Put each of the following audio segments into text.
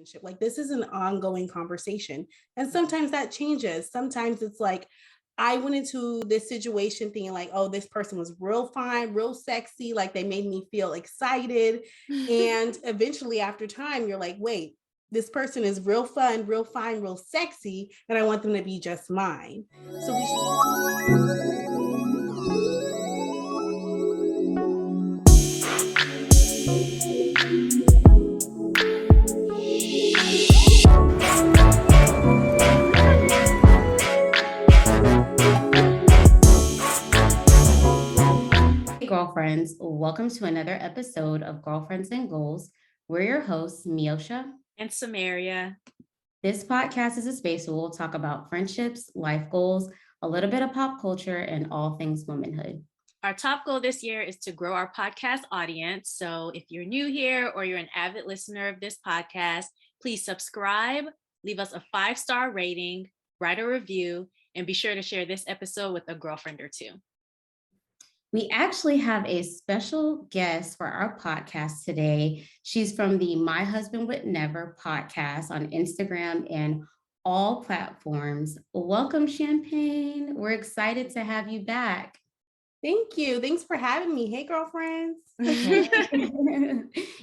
relationship. Like this is an ongoing conversation. And sometimes that changes. Sometimes it's like, I went into this situation thinking like, oh, this person was real fine, real sexy. Like they made me feel excited. And eventually after time, you're like, wait, this person is real fun, real fine, real sexy. And I want them to be just mine. So we girlfriends, welcome to another episode of Girlfriends and Goals. We're your hosts, Miosha and Samaria. This podcast is a space where we'll talk about friendships, life goals, a little bit of pop culture, and all things womanhood. Our top goal this year is to grow our podcast audience. So if you're new here or you're an avid listener of this podcast, please subscribe, leave us a 5-star rating, write a review, and be sure to share this episode with a girlfriend or two. We actually have a special guest for our podcast today. She's from the My Husband Would Never podcast on Instagram and all platforms. Welcome, Champagne. We're excited to have you back. Thank you. Thanks for having me. Hey, girlfriends.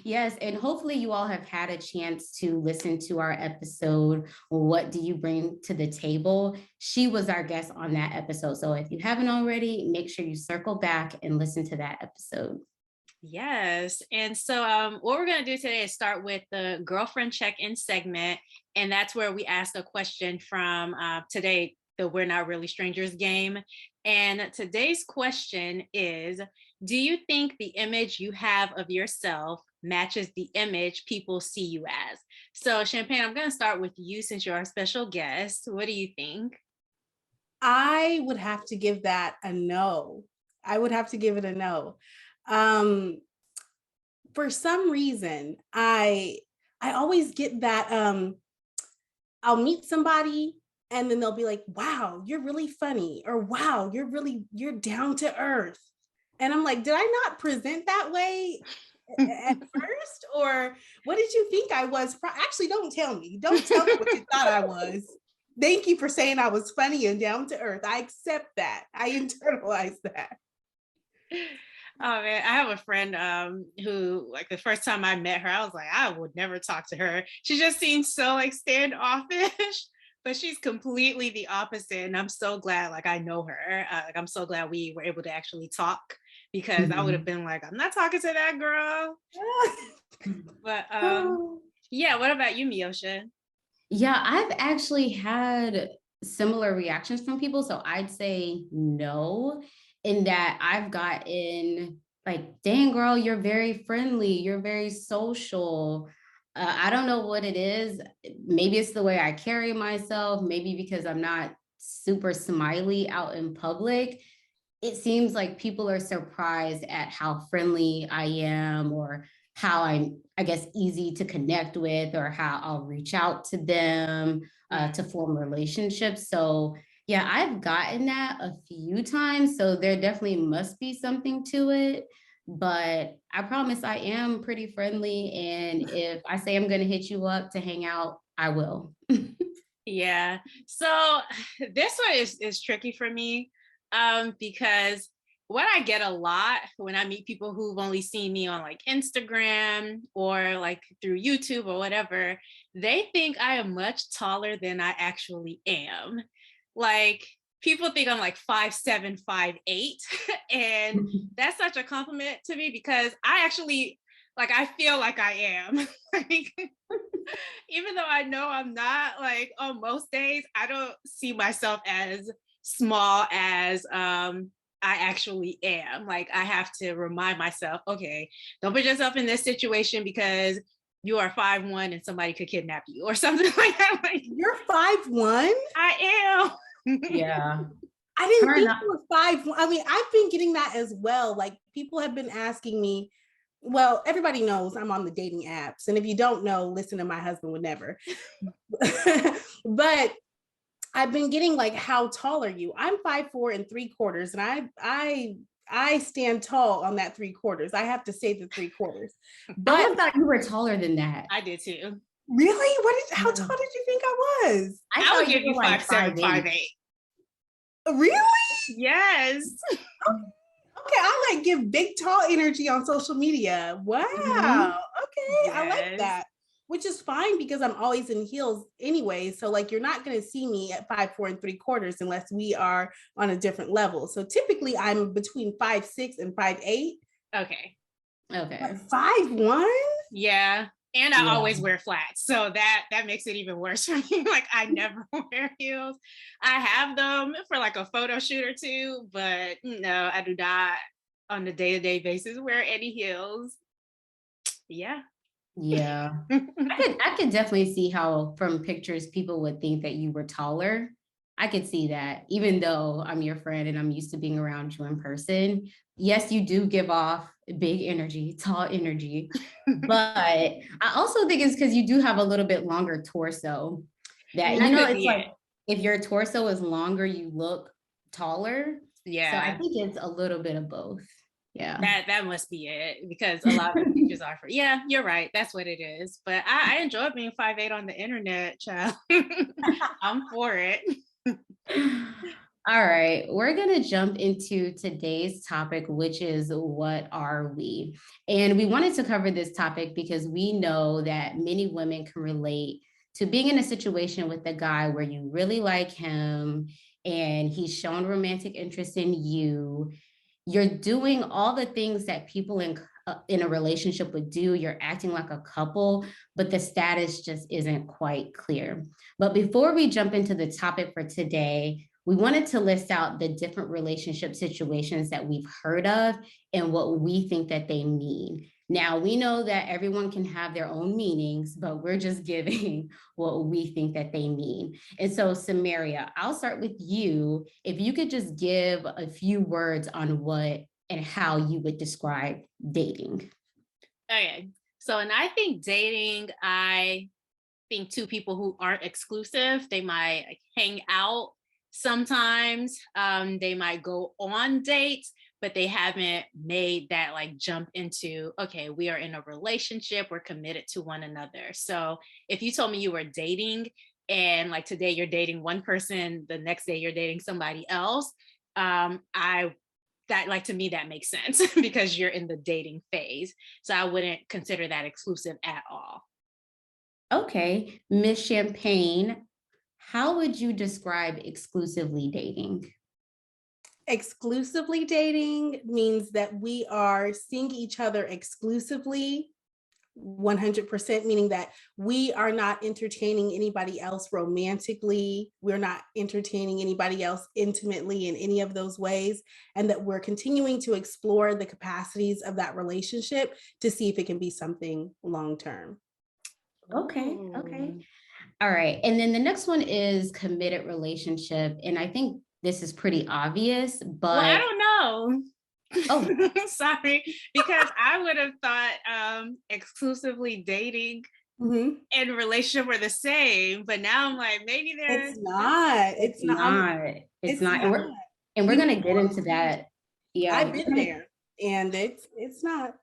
Yes, and hopefully you all have had a chance to listen to our episode, What Do You Bring to the Table? She was our guest on that episode. So if you haven't already, make sure you circle back and listen to that episode. Yes. And so what we're going to do today is start with the girlfriend check-in segment. And that's where we ask a question from today, the We're Not Really Strangers game. And today's question is, do you think the image you have of yourself matches the image people see you as? So Champagne, I'm going to start with you since you're our special guest. What do you think? I would have to give that a no. I would have to give it a no. For some reason, I always get that I'll meet somebody and then they'll be like, wow, you're really funny, or wow, you're down to earth. And I'm like, did I not present that way at first? Or what did you think I was? Actually, don't tell me. Don't tell me what you thought I was. Thank you for saying I was funny and down to earth. I accept that. I internalize that. Oh man, I have a friend who, like, the first time I met her, I was like, I would never talk to her. She just seems so like standoffish, but she's completely the opposite. And I'm so glad, like, I know her. I'm so glad we were able to actually talk, because I would have been like, I'm not talking to that girl. But yeah, what about you, Miosha? Yeah, I've actually had similar reactions from people. So I'd say no, in that I've gotten like, dang, girl, you're very friendly. You're very social. I don't know what it is. Maybe it's the way I carry myself. Maybe because I'm not super smiley out in public. It seems like people are surprised at how friendly I am, or how I'm, I guess, easy to connect with, or how I'll reach out to them to form relationships. So yeah, I've gotten that a few times. So there definitely must be something to it. But I promise I am pretty friendly. And if I say I'm going to hit you up to hang out, I will. Yeah. So this one is tricky for me because what I get a lot when I meet people who've only seen me on like Instagram or like through YouTube or whatever, they think I am much taller than I actually am. Like, people think I'm like 5'7", 5'8", and that's such a compliment to me, because I actually, like, I feel like I am. Like, even though I know I'm not, like, on most days, I don't see myself as small as I actually am. Like, I have to remind myself, okay, don't put yourself in this situation because you are 5'1" and somebody could kidnap you or something like that. Like, you're 5'1"? I am. Yeah. I didn't think you were 5'1". I mean, I've been getting that as well. Like, people have been asking me, well, everybody knows I'm on the dating apps. And if you don't know, listen to My Husband Would Never. But I've been getting like, how tall are you? I'm 5'4" and 3/4. And I stand tall on that 3/4. I have to say the 3/4. But I thought you were taller than that. I did too. Really? How tall did you think I was? I I would thought give you you were like 5'7", 5'8". 5'8". Really? Yes. Okay, I like give big tall energy on social media. Wow. Mhm. Okay, I like Yes. that. Which is fine because I'm always in heels anyway. So like you're not gonna see me at 5'4 3/4 unless we are on a different level. So typically I'm between 5'6 and 5'8. Okay. Okay. 5'1? Yeah. And I Yeah. always wear flats. So that makes it even worse for me. Like I never wear heels. I have them for like a photo shoot or two, but no, I do not on a day-to-day basis wear any heels. Yeah. Yeah. I could definitely see how from pictures people would think that you were taller. I could see that, even though I'm your friend and I'm used to being around you in person. Yes, you do give off big energy, tall energy, but I also think it's because you do have a little bit longer torso. That, That could it's be like it. if your torso is longer, you look taller. So I Yeah. think it's a little bit of both. Yeah. That must be it because a lot of the pictures are for, yeah, you're right. That's what it is. But I enjoy being 5'8" on the internet, child. I'm for it. All right, we're going to jump into today's topic, which is what are we? And we wanted to cover this topic because we know that many women can relate to being in a situation with a guy where you really like him and he's shown romantic interest in you. You're doing all the things that people in a relationship would do. You're acting like a couple, but the status just isn't quite clear. But before we jump into the topic for today, we wanted to list out the different relationship situations that we've heard of and what we think that they mean. Now, we know that everyone can have their own meanings, but we're just giving what we think that they mean. And so, Samaria, I'll start with you. If you could just give a few words on what and how you would describe dating. Okay. So, and I think dating, I think two people who aren't exclusive, they might like hang out sometimes. They might go on dates, but they haven't made that like jump into, okay, we are in a relationship, we're committed to one another. So if you told me you were dating and like today you're dating one person, the next day you're dating somebody else, I that like to me that makes sense because you're in the dating phase. So I wouldn't consider that exclusive at all. Okay, Miss Champagne, how would you describe exclusively dating? Exclusively dating means that we are seeing each other exclusively 100%, meaning that we are not entertaining anybody else romantically. We're not entertaining anybody else intimately in any of those ways. And that we're continuing to explore the capacities of that relationship to see if it can be something long term. Okay, okay. Ooh. All right. And then the next one is committed relationship. And I think this is pretty obvious, Well, I but don't know. oh, Sorry, because I would have thought exclusively dating Mhm. and relationship were the same, but now I'm like, maybe they're It's not. it's It's not. not. It's It's not. not. And we're You gonna get into that. I've Yeah, been there, and it's not.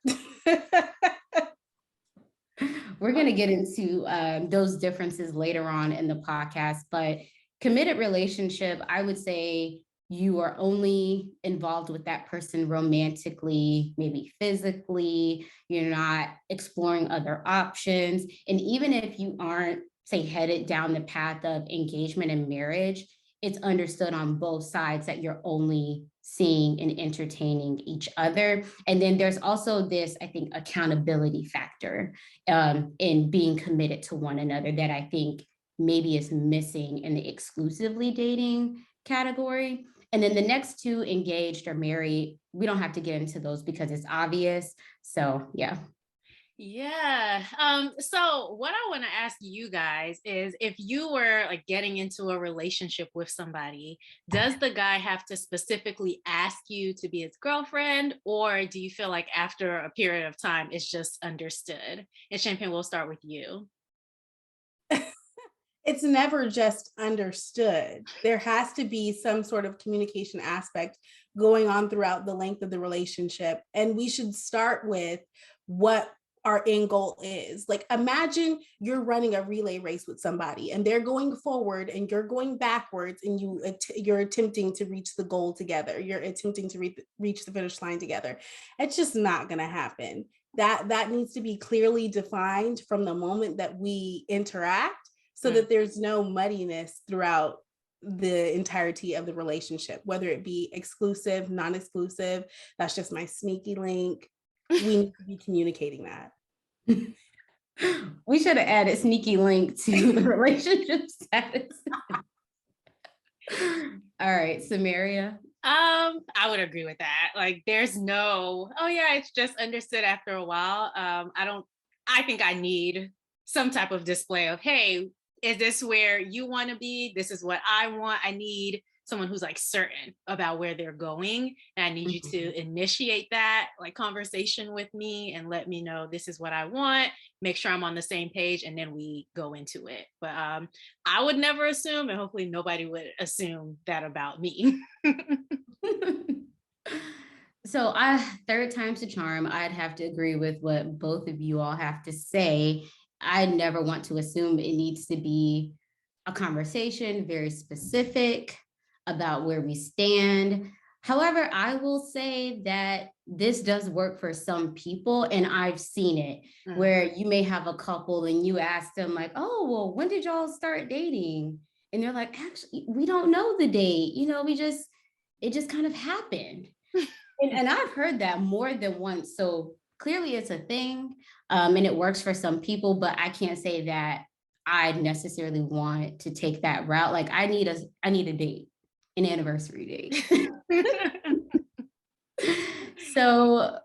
we're going to get into those differences later on in the podcast. But committed relationship, I would say you are only involved with that person romantically, maybe physically. You're not exploring other options. And even if you aren't, say, headed down the path of engagement and marriage, it's understood on both sides that you're only seeing and entertaining each other. And then there's also this, I think, accountability factor in being committed to one another that I think maybe is missing in the exclusively dating category. And then the next two, engaged or married, we don't have to get into those because it's obvious. So yeah. Yeah. So what I want to ask you guys is if you were like getting into a relationship with somebody, does the guy have to specifically ask you to be his girlfriend, or do you feel like after a period of time it's just understood? And Champagne, we'll start with you. It's never just understood. There has to be some sort of communication aspect going on throughout the length of the relationship. And we should start with what our end goal is. Like, imagine you're running a relay race with somebody and they're going forward and you're going backwards, and you're attempting to reach the goal together. You're attempting to reach the finish line together. It's just not going to happen. That needs to be clearly defined from the moment that we interact, so that there's no muddiness throughout the entirety of the relationship, whether it be exclusive, non-exclusive. That's just my sneaky link. We need to be communicating that. We should have added sneaky link to the relationship status. All right, Samaria. I would agree with that. Like, there's no, oh yeah, it's just understood after a while. I think I need some type of display of, hey, is this where you want to be? This is what I want. I need someone who's like certain about where they're going. And I need you to initiate that like conversation with me and let me know this is what I want, make sure I'm on the same page, and then we go into it. But I would never assume, and hopefully nobody would assume that about me. So third time's a charm. I'd have to agree with what both of you all have to say. I never want to assume. It needs to be a conversation, very specific about where we stand. However, I will say that this does work for some people, and I've seen it where you may have a couple and you ask them like, oh, well, when did y'all start dating? And they're like, actually, we don't know the date. It just kind of happened. And I've heard that more than once. So clearly it's a thing, and it works for some people, but I can't say that I necessarily want to take that route. Like, I need a date, an anniversary date. So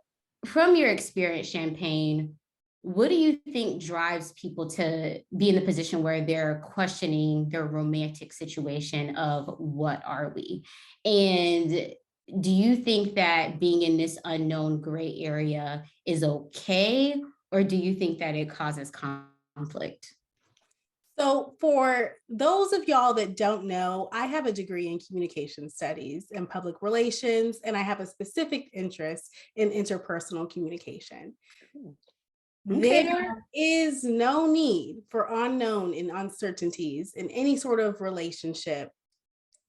from your experience, Champagne, what do you think drives people to be in the position where they're questioning their romantic situation of what are we? And do you think that being in this unknown gray area is okay? Or do you think that it causes conflict? So, for those of y'all that don't know, I have a degree in communication studies and public relations, and I have a specific interest in interpersonal communication. Okay. There is no need for unknown and uncertainties in any sort of relationship.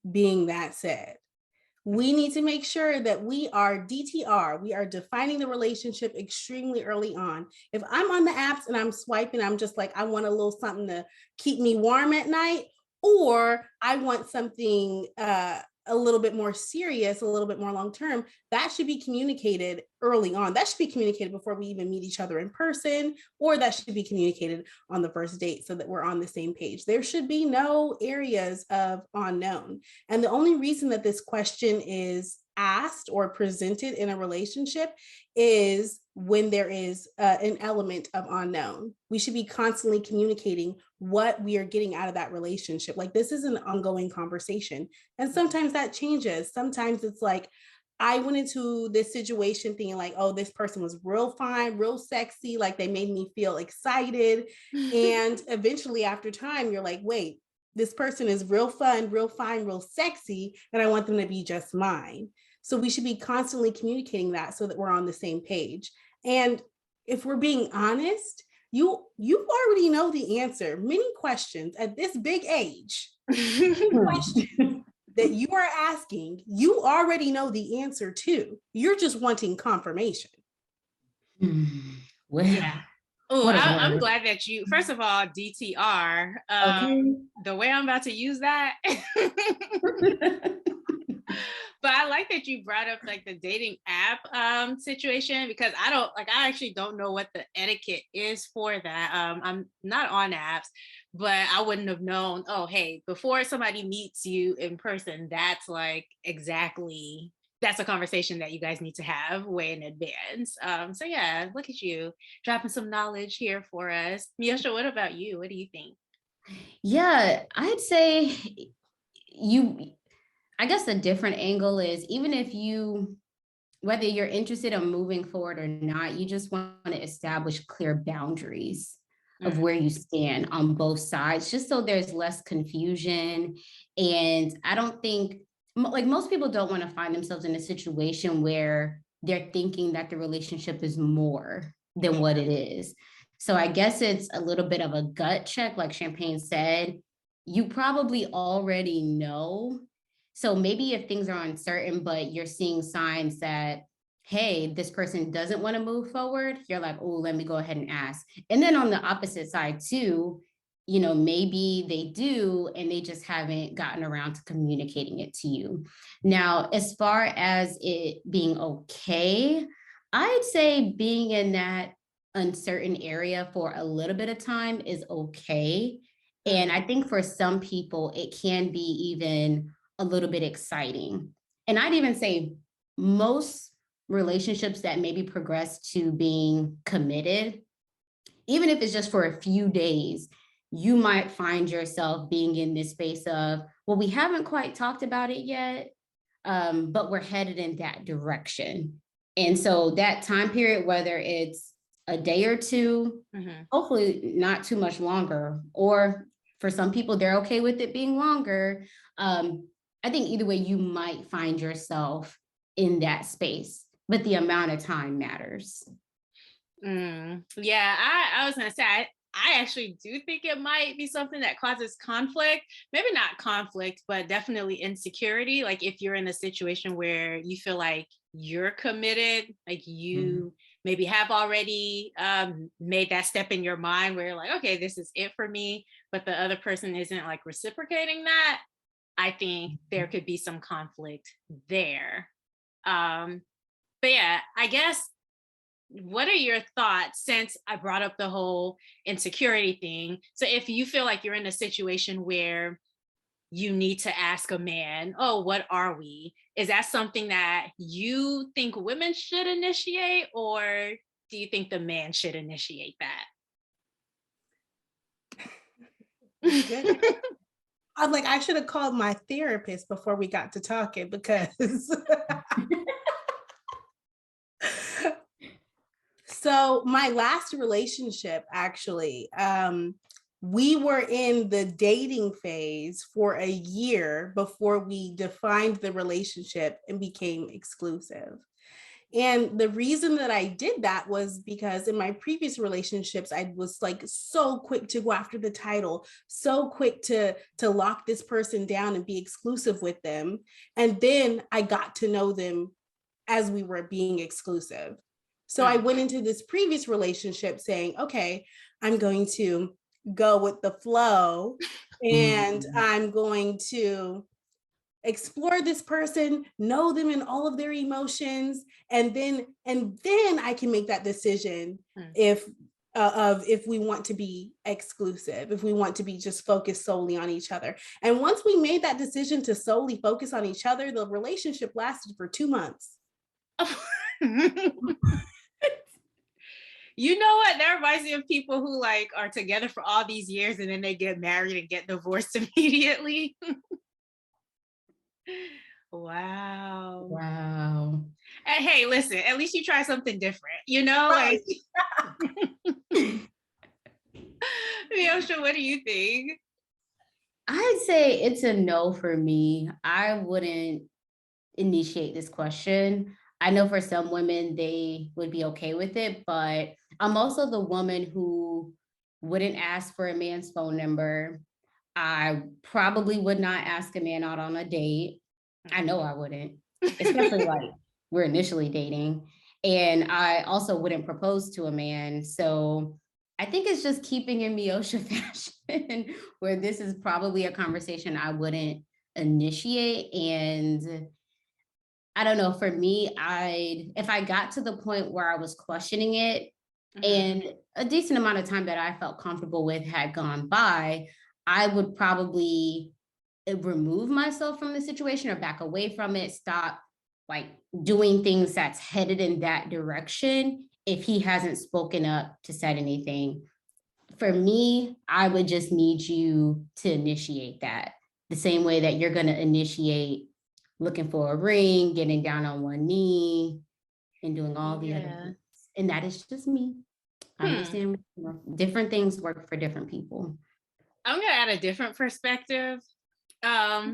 Being that said, we need to make sure that we are DTR. We are defining the relationship extremely early on. If I'm on the apps and I'm swiping, I'm just like, I want a little something to keep me warm at night, or I want something a little bit more serious, a little bit more long-term, that should be communicated early on. That should be communicated before we even meet each other in person, or that should be communicated on the first date so that we're on the same page. There should be no areas of unknown. And the only reason that this question is asked or presented in a relationship is when there is an element of unknown. We should be constantly communicating what we are getting out of that relationship. Like, this is an ongoing conversation. And sometimes that changes. Sometimes it's like, I went into this situation thinking like, oh, this person was real fine, real sexy. Like, they made me feel excited. And eventually after time, you're like, wait, this person is real fun, real fine, real sexy, and I want them to be just mine. So we should be constantly communicating that so that we're on the same page. And if we're being honest, you already know the answer. Many questions at this big age, questions that you are asking, you already know the answer to. You're just wanting confirmation. Well, yeah. Oh, I'm glad that you, first of all, DTR. Okay. The way I'm about to use that. But I like that you brought up like the dating app situation, because I actually don't know what the etiquette is for that. I'm not on apps, but I wouldn't have known, oh, hey, before somebody meets you in person, that's a conversation that you guys need to have way in advance. So yeah, look at you dropping some knowledge here for us. Miosha, what about you? What do you think? Yeah, I'd say I guess a different angle is, even if whether you're interested in moving forward or not, you just want to establish clear boundaries of where you stand on both sides, just so there's less confusion. And I don't think, like, most people don't want to find themselves in a situation where they're thinking that the relationship is more than what it is. So I guess it's a little bit of a gut check, like Champagne said. You probably already know. So maybe if things are uncertain, but you're seeing signs that, hey, this person doesn't want to move forward, you're like, oh, let me go ahead and ask. And then on the opposite side too, maybe they do, and they just haven't gotten around to communicating it to you. Now, as far as it being okay, I'd say being in that uncertain area for a little bit of time is okay. And I think for some people, it can be even a little bit exciting. And I'd even say most relationships that maybe progress to being committed, even if it's just for a few days, you might find yourself being in this space of, well, we haven't quite talked about it yet, but we're headed in that direction. And so that time period, whether it's a day or two, hopefully not too much longer, or for some people, they're okay with it being longer. I think either way, you might find yourself in that space, but the amount of time matters. Yeah, I was gonna say, I actually do think it might be something that causes conflict. Maybe not conflict, but definitely insecurity. Like if you're in a situation where you feel like you're committed, like you maybe have already made that step in your mind where you're like, okay, this is it for me, but the other person isn't like reciprocating that. I think there could be some conflict there. But yeah, I guess, what are your thoughts, since I brought up the whole insecurity thing? So if you feel like you're in a situation where you need to ask a man, oh, what are we? Is that something that you think women should initiate, or do you think the man should initiate that? Good. I'm like, I should have called my therapist before we got to talking, because so my last relationship, actually, we were in the dating phase for a year before we defined the relationship and became exclusive. And the reason that I did that was because in my previous relationships, I was like so quick to go after the title, so quick to lock this person down and be exclusive with them. And then I got to know them as we were being exclusive. So I went into this previous relationship saying, okay, I'm going to go with the flow, and I'm going to explore this person, know them in all of their emotions, and then I can make that decision if we want to be exclusive, if we want to be just focused solely on each other. And once we made that decision to solely focus on each other, the relationship lasted for 2 months. You know what? That reminds me of people who like are together for all these years and then they get married and get divorced immediately. Wow. Wow. And hey, listen, at least you try something different, you know? Right. Like, Miosha, what do you think? I'd say it's a no for me. I wouldn't initiate this question. I know for some women, they would be okay with it, but I'm also the woman who wouldn't ask for a man's phone number. I probably would not ask a man out on a date. I know I wouldn't, especially like we're initially dating. And I also wouldn't propose to a man. So I think it's just keeping in Miosha fashion, where this is probably a conversation I wouldn't initiate. And I don't know, for me, if I got to the point where I was questioning it and a decent amount of time that I felt comfortable with had gone by, I would probably remove myself from the situation or back away from it, stop like doing things that's headed in that direction if he hasn't spoken up to said anything. For me, I would just need you to initiate that the same way that you're going to initiate looking for a ring, getting down on one knee, and doing all the other things. And that is just me. I understand different things work for different people. I'm gonna add a different perspective. I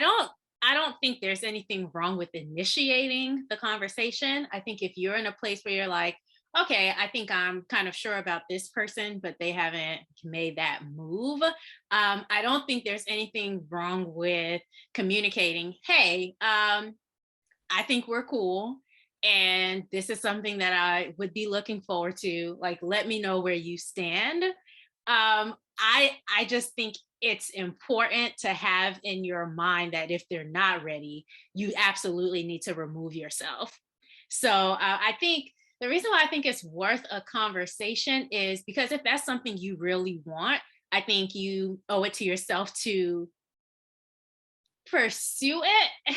don't think there's anything wrong with initiating the conversation. I think if you're in a place where you're like, okay, I think I'm kind of sure about this person, but they haven't made that move. I don't think there's anything wrong with communicating, hey, I think we're cool. And this is something that I would be looking forward to. Like, let me know where you stand. I just think it's important to have in your mind that if they're not ready, you absolutely need to remove yourself. So I think the reason why I think it's worth a conversation is because if that's something you really want, I think you owe it to yourself to pursue it.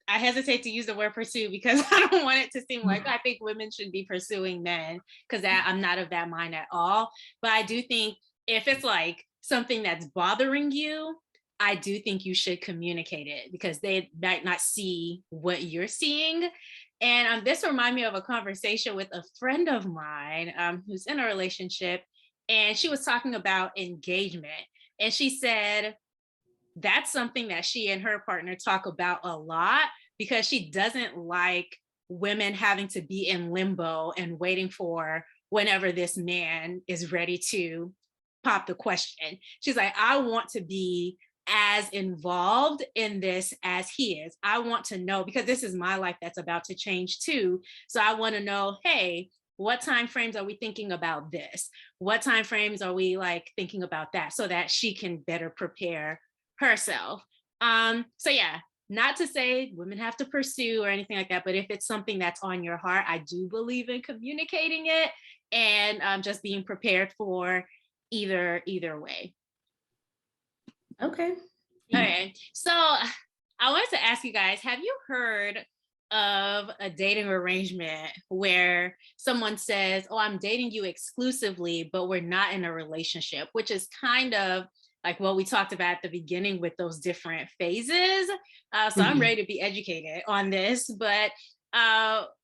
I hesitate to use the word pursue because I don't want it to seem like I think women should be pursuing men, because I'm not of that mind at all. But I do think if it's like something that's bothering you, I do think you should communicate it because they might not see what you're seeing. And this reminded me of a conversation with a friend of mine who's in a relationship, and she was talking about engagement. And she said, that's something that she and her partner talk about a lot because she doesn't like women having to be in limbo and waiting for whenever this man is ready to pop the question. She's like, I want to be as involved in this as he is. I want to know, because this is my life that's about to change too. So I want to know, hey, what time frames are we thinking about this? What time frames are we like thinking about that, so that she can better prepare herself. So yeah, not to say women have to pursue or anything like that, but if it's something that's on your heart, I do believe in communicating it and just being prepared for either way. Okay. Okay, so I wanted to ask you guys, have you heard of a dating arrangement where someone says, oh, I'm dating you exclusively, but we're not in a relationship, which is kind of like what we talked about at the beginning with those different phases. So I'm ready to be educated on this, but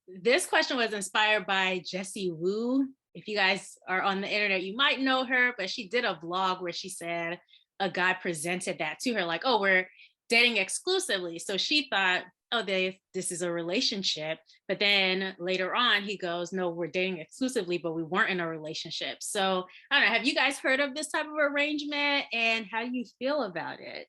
this question was inspired by Jessie Woo. If you guys are on the internet, you might know her, but she did a vlog where she said a guy presented that to her like, oh, we're dating exclusively. So she thought, oh, this is a relationship. But then later on, he goes, no, we're dating exclusively, but we weren't in a relationship. So I don't know, have you guys heard of this type of arrangement, and how do you feel about it?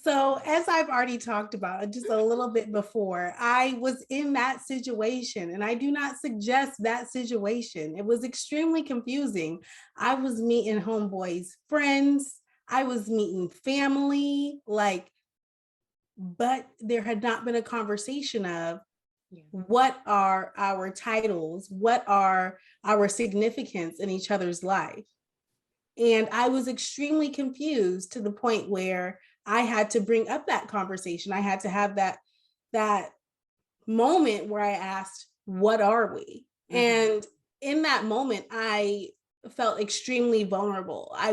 So, as I've already talked about just a little bit before, I was in that situation and I do not suggest that situation. It was extremely confusing. I was meeting homeboys' friends, I was meeting family, like, but there had not been a conversation of what are our titles, what are our significance in each other's life. And I was extremely confused to the point where I had to bring up that conversation. I had to have that moment where I asked, what are we? Mm-hmm. And in that moment, I felt extremely vulnerable. I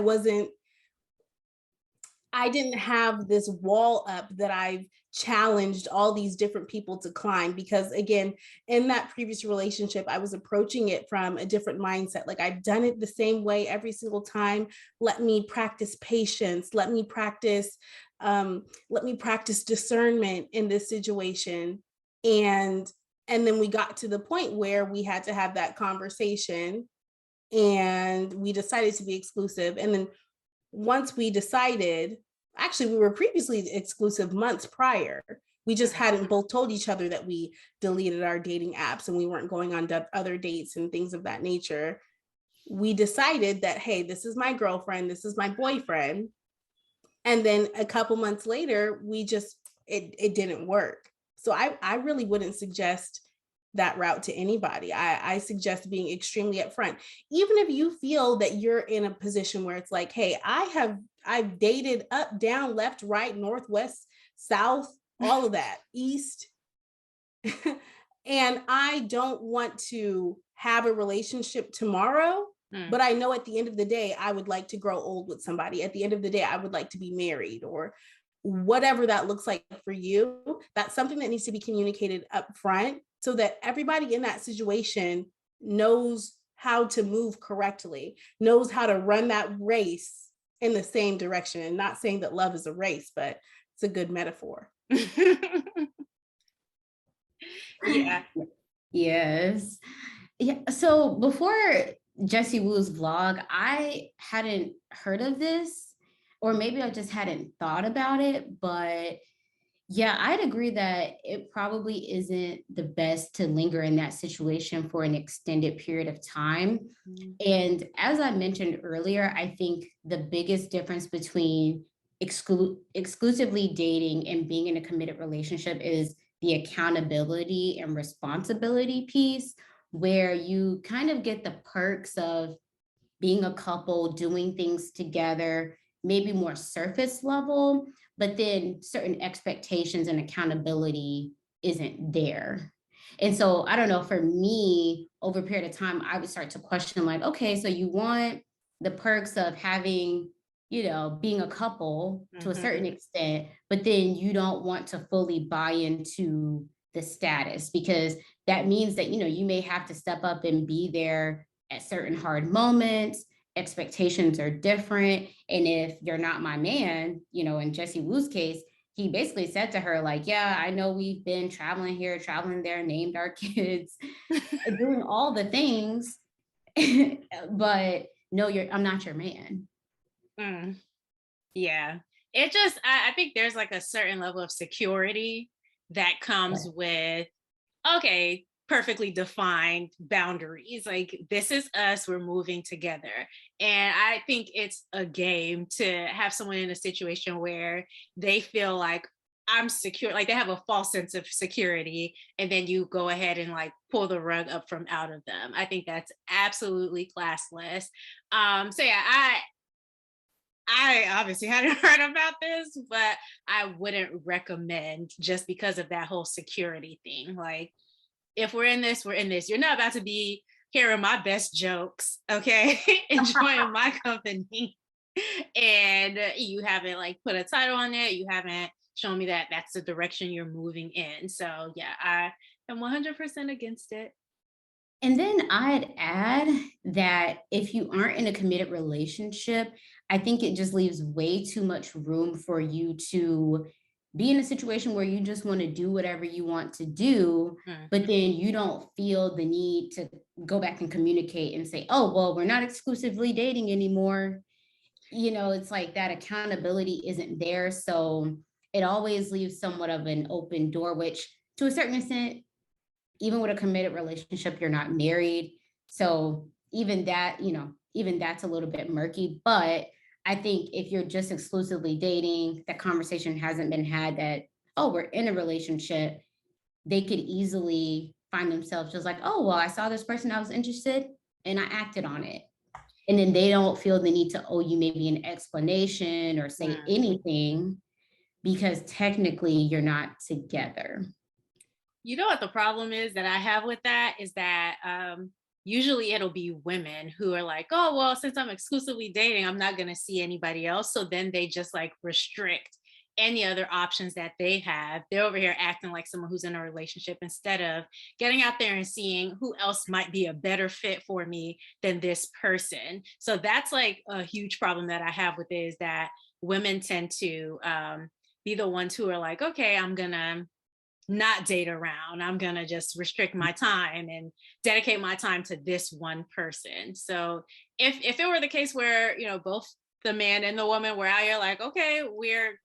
didn't have this wall up that I've challenged all these different people to climb, because again, in that previous relationship, I was approaching it from a different mindset. Like, I've done it the same way every single time. Let me practice patience. Let me practice discernment in this situation. And then we got to the point where we had to have that conversation and we decided to be exclusive. And then once we decided, actually, we were previously exclusive months prior. We just hadn't both told each other that we deleted our dating apps and we weren't going on other dates and things of that nature. We decided that, hey, this is my girlfriend, this is my boyfriend. And then a couple months later, it didn't work. So I really wouldn't suggest that route to anybody. I suggest being extremely upfront. Even if you feel that you're in a position where it's like, hey, I've dated up, down, left, right, north, west, south, all of that, east. And I don't want to have a relationship tomorrow, but I know at the end of the day, I would like to grow old with somebody. At the end of the day, I would like to be married, or whatever that looks like for you. That's something that needs to be communicated up front, so that everybody in that situation knows how to move correctly, knows how to run that race in the same direction. And not saying that love is a race, but it's a good metaphor. Yeah. Yes. Yeah. So before Jesse Woo's vlog, I hadn't heard of this, or maybe I just hadn't thought about it. But yeah, I'd agree that it probably isn't the best to linger in that situation for an extended period of time. Mhm. And as I mentioned earlier, I think the biggest difference between exclusively dating and being in a committed relationship is the accountability and responsibility piece, where you kind of get the perks of being a couple, doing things together, maybe more surface level, but then certain expectations and accountability isn't there. And so I don't know, for me, over a period of time, I would start to question like, okay, so you want the perks of having, being a couple to a certain extent, but then you don't want to fully buy into the status, because that means that, you may have to step up and be there at certain hard moments. Expectations are different. And if you're not my man, in Jesse Woo's case, he basically said to her, like, yeah, I know we've been traveling here, traveling there, named our kids, doing all the things, but no, I'm not your man. Mm. Yeah. It just, I think there's like a certain level of security that comes Right. with, okay, perfectly defined boundaries. Like, this is us, we're moving together. And I think it's a game to have someone in a situation where they feel like I'm secure, like they have a false sense of security, and then you go ahead and like pull the rug up from out of them. I think that's absolutely classless. So yeah, I obviously hadn't heard about this, but I wouldn't recommend, just because of that whole security thing. Like, if we're in this, we're in this. You're not about to be hearing my best jokes, okay? Enjoying my company. And you haven't like put a title on it. You haven't shown me that that's the direction you're moving in. So yeah, I am 100% against it. And then I'd add that if you aren't in a committed relationship, I think it just leaves way too much room for you to be in a situation where you just want to do whatever you want to do, Mm. but then you don't feel the need to go back and communicate and say, oh, well, we're not exclusively dating anymore. It's like that accountability isn't there. So it always leaves somewhat of an open door, which to a certain extent, even with a committed relationship, you're not married. So even that, even that's a little bit murky. But I think if you're just exclusively dating, that conversation hasn't been had that, oh, we're in a relationship, they could easily find themselves just like, oh, well, I saw this person I was interested and I acted on it. And then they don't feel the need to owe you maybe an explanation or say Mm. anything, because technically you're not together. You know what the problem is that I have with that is that usually it'll be women who are like, oh, well, since I'm exclusively dating, I'm not going to see anybody else. So then they just like restrict any other options that they have. They're over here acting like someone who's in a relationship instead of getting out there and seeing who else might be a better fit for me than this person. So that's like a huge problem that I have with it, is that women tend to be the ones who are like, okay, I'm going to not date around. I'm going to just restrict my time and dedicate my time to this one person. So if it were the case where, both the man and the woman were out here like, okay, we're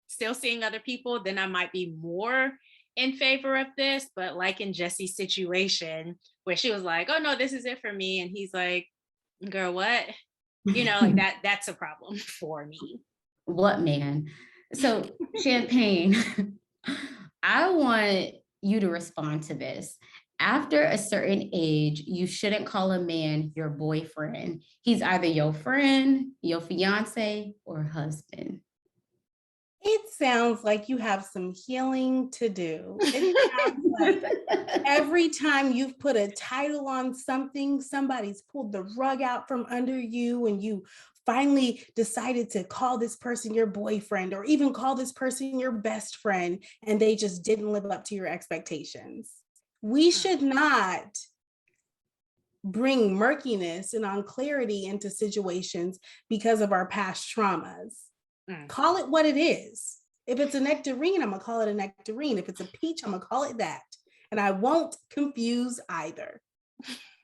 still seeing other people, then I might be more in favor of this. But like in Jesse's situation, where she was like, oh no, this is it for me. And he's like, girl, what? Like that's a problem for me. What man? So, Champagne, I want you to respond to this. After a certain age, you shouldn't call a man your boyfriend. He's either your friend, your fiance, or husband. It sounds like you have some healing to do. It sounds like every time you've put a title on something, somebody's pulled the rug out from under you, and you finally decided to call this person your boyfriend or even call this person your best friend, and they just didn't live up to your expectations. We should not bring murkiness and unclarity into situations because of our past traumas. Mm. Call it what it is. If it's a nectarine, I'm gonna call it a nectarine. If it's a peach, I'm gonna call it that. and I won't confuse either.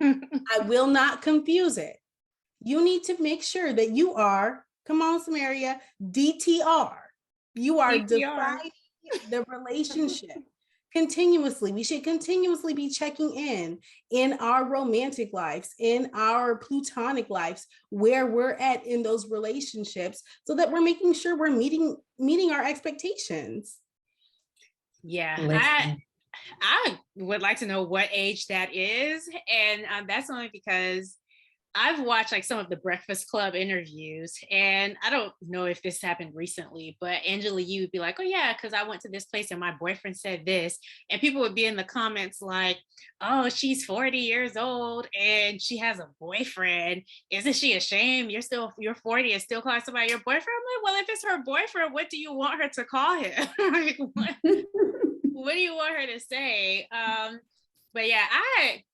I will not confuse it. You need to make sure that you are, come on, Samaria, DTR. You are DTR. defining the relationship continuously. We should continuously be checking in our romantic lives, in our platonic lives, where we're at in those relationships, so that we're making sure we're meeting our expectations. Yeah, Listen. I would like to know what age that is, and that's only because I've watched like some of the Breakfast Club interviews, and I don't know if this happened recently, but Angela Yee would be like, "Oh yeah, because I went to this place and my boyfriend said this," and people would be in the comments like, "Oh, she's 40 years old and she has a boyfriend. Isn't she ashamed? You're 40 and still calling somebody your boyfriend?" I'm like, "Well, if it's her boyfriend, what do you want her to call him? Like, what do you want her to say?" But yeah, I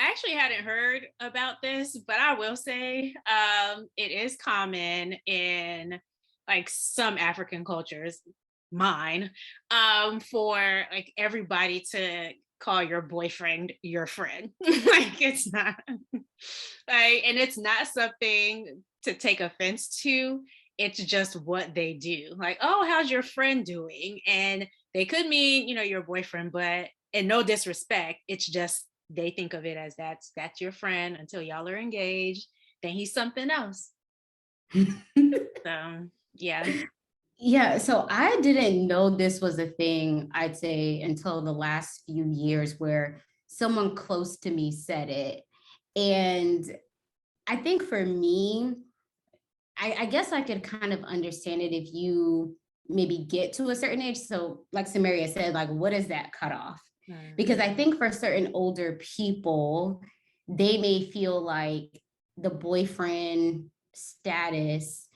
actually hadn't heard about this, but I will say it is common in like some African cultures, mine, for like everybody to call your boyfriend your friend. Like it's not like, and it's not something to take offense to. It's just what they do. Like, oh, how's your friend doing? And they could mean, your boyfriend, but in no disrespect, it's just they think of it as that's your friend until y'all are engaged. Then he's something else. So yeah. Yeah, so I didn't know this was a thing, I'd say, until the last few years where someone close to me said it. And I think for me, I guess I could kind of understand it if you maybe get to a certain age. So, like Samaria said, like, what is that cutoff? Because I think for certain older people, they may feel like the boyfriend status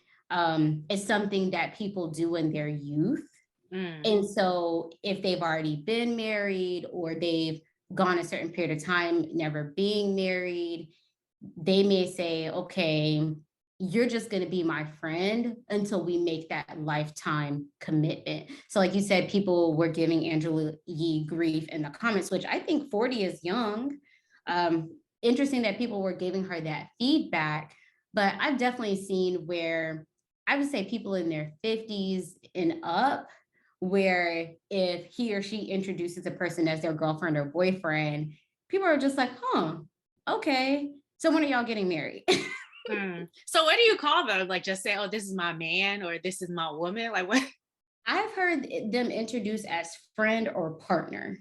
is something that people do in their youth. And so if they've already been married or they've gone a certain period of time never being married, they may say, okay, you're just going to be my friend until we make that lifetime commitment. So like you said, people were giving Angela Yee grief in the comments, which I think 40 is young. Interesting that people were giving her that feedback, but I've definitely seen where I would say people in their 50s and up, where if he or she introduces a person as their girlfriend or boyfriend, people are just like, huh, okay. So when are y'all getting married? So what do you call them? Like just say, oh, this is my man or this is my woman? Like what? I've heard them introduced as friend or partner.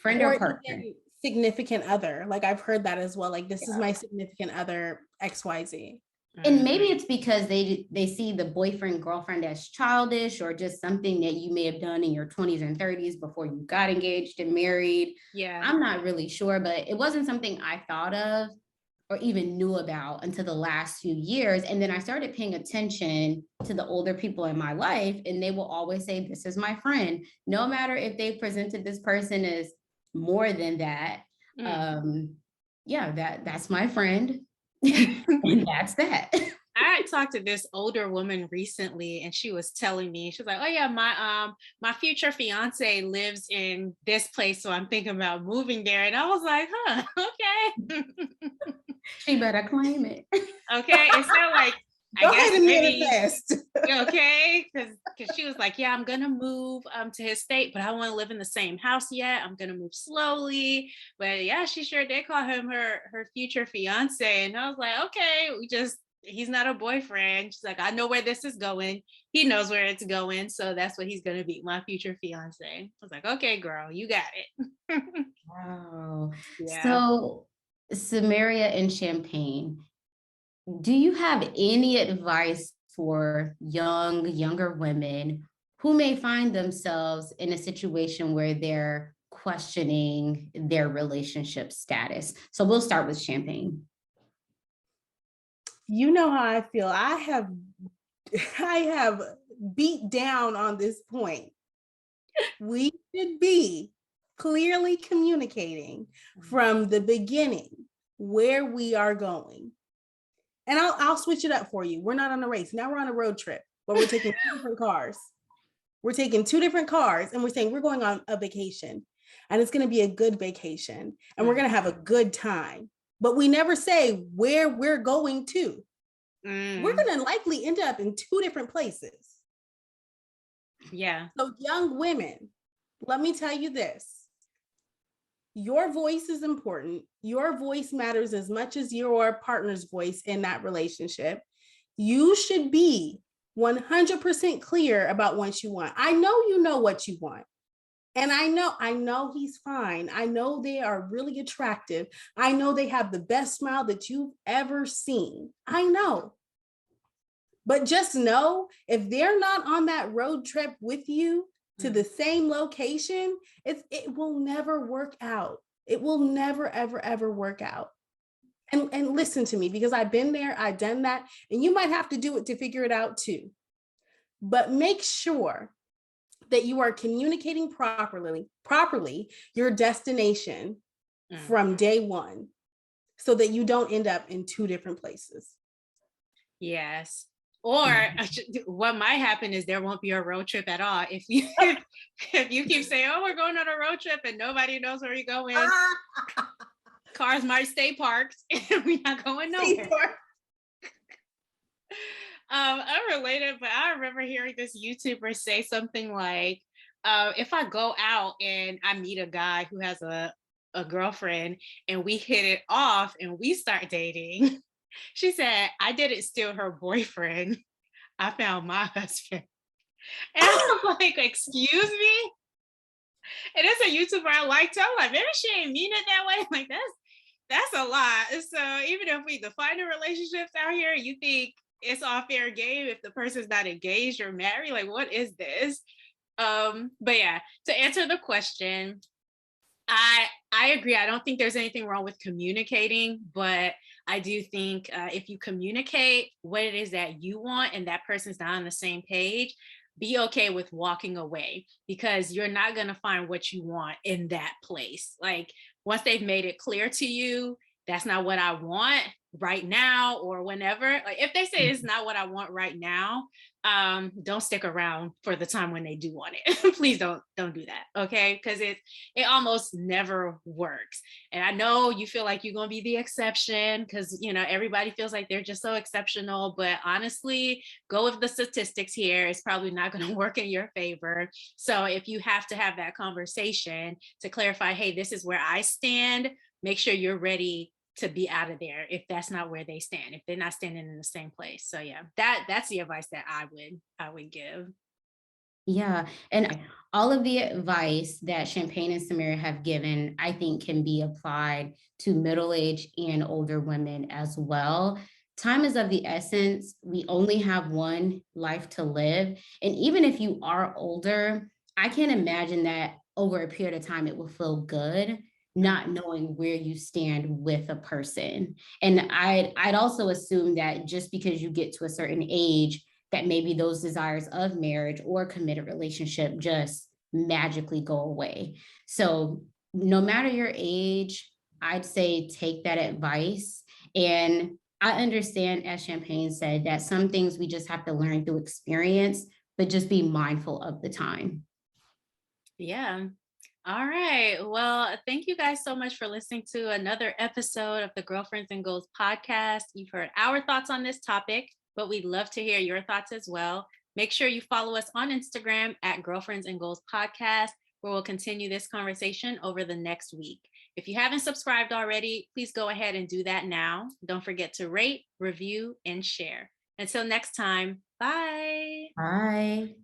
Friend Or or partner. even significant other. Like I've heard that as well. Like this is my significant other XYZ. And maybe it's because they see the boyfriend girlfriend as childish or just something that you may have done in your 20s and 30s before you got engaged and married. Yeah. I'm not really sure, but it wasn't something I thought of or even knew about until the last few years. And then I started paying attention to the older people in my life, and they will always say, this is my friend, no matter if they presented this person as more than that. That's my friend. And that's that. I talked to this older woman recently, and she was telling me, she was like, "Oh yeah, my future fiance lives in this place, so I'm thinking about moving there." And I was like, "Huh, okay." She better claim it. Okay, it sounded like Go I guess ahead and maybe manifest. okay, because she was like, "Yeah, I'm gonna move to his state, but I want to live in the same house yet. I'm gonna move slowly." But yeah, she sure did call him her future fiance, and I was like, "Okay, he's not a boyfriend." She's like, "I know where this is going. He knows where it's going, so that's what he's gonna be, my future fiance." I was like, "Okay, girl, you got it." Wow. Yeah. So, Samaria and Champagne, do you have any advice for younger women who may find themselves in a situation where they're questioning their relationship status? So we'll start with Champagne. You know how I feel. I have beat down on this point. We should be clearly communicating from the beginning where we are going. And I'll switch it up for you. We're not on a race. Now we're on a road trip, but we're taking two different cars. We're taking two different cars and we're saying we're going on a vacation. and it's going to be a good vacation and we're going to have a good time. But we never say where we're going to. We're going to likely end up in two different places. Yeah. So young women, let me tell you this. Your voice is important. Your voice matters as much as your partner's voice in that relationship. You should be 100% clear about what you want. I know you know what you want. And I know he's fine. I know they are really attractive. I know they have the best smile that you've ever seen. I know. But just know, if they're not on that road trip with you to the same location, it will never work out. It will never, ever, ever work out. And listen to me, because I've been there, I've done that, and you might have to do it to figure it out too. But make sure that you are communicating properly your destination from day one, so that you don't end up in two different places. Yes. Or what might happen is there won't be a road trip at all. If you keep saying, oh, we're going on a road trip and nobody knows where you're going, cars might stay parked and we're not going nowhere. Unrelated, but I remember hearing this YouTuber say something like, if I go out and I meet a guy who has a girlfriend and we hit it off and we start dating, she said, I didn't steal her boyfriend. I found my husband. And I'm like, excuse me? And it's a YouTuber I like. I'm like, maybe she ain't mean it that way. Like, that's a lot. So even if we define the relationships out here, you think it's all fair game if the person's not engaged or married? Like, what is this? But yeah, to answer the question, I agree. I don't think there's anything wrong with communicating, but I do think if you communicate what it is that you want and that person's not on the same page, be okay with walking away, because you're not going to find what you want in that place. Like, once they've made it clear to you, that's not what I want right now or whenever. Like, if they say it's not what I want right now, don't stick around for the time when they do want it. Please don't do that. Okay. Because it almost never works. And I know you feel like you're going to be the exception because, everybody feels like they're just so exceptional, but honestly, go with the statistics here. It's probably not going to work in your favor. So if you have to have that conversation to clarify, hey, this is where I stand, make sure you're ready to be out of there if that's not where they stand, if they're not standing in the same place. So yeah, that's the advice that I would give. Yeah. And all of the advice that Champagne and Samira have given, I think can be applied to middle-aged and older women as well. Time is of the essence. We only have one life to live. And even if you are older, I can't imagine that over a period of time, it will feel good not knowing where you stand with a person. And I'd also assume that just because you get to a certain age, that maybe those desires of marriage or committed relationship just magically go away. So no matter your age, I'd say take that advice. And I understand, as Champagne said, that some things we just have to learn through experience, but just be mindful of the time. Yeah. All right. Well, thank you guys so much for listening to another episode of the Girlfriends and Goals podcast. You've heard our thoughts on this topic, but we'd love to hear your thoughts as well. Make sure you follow us on Instagram at Girlfriends and Goals podcast, where we'll continue this conversation over the next week. If you haven't subscribed already, please go ahead and do that now. Don't forget to rate, review, and share. Until next time, bye. Bye.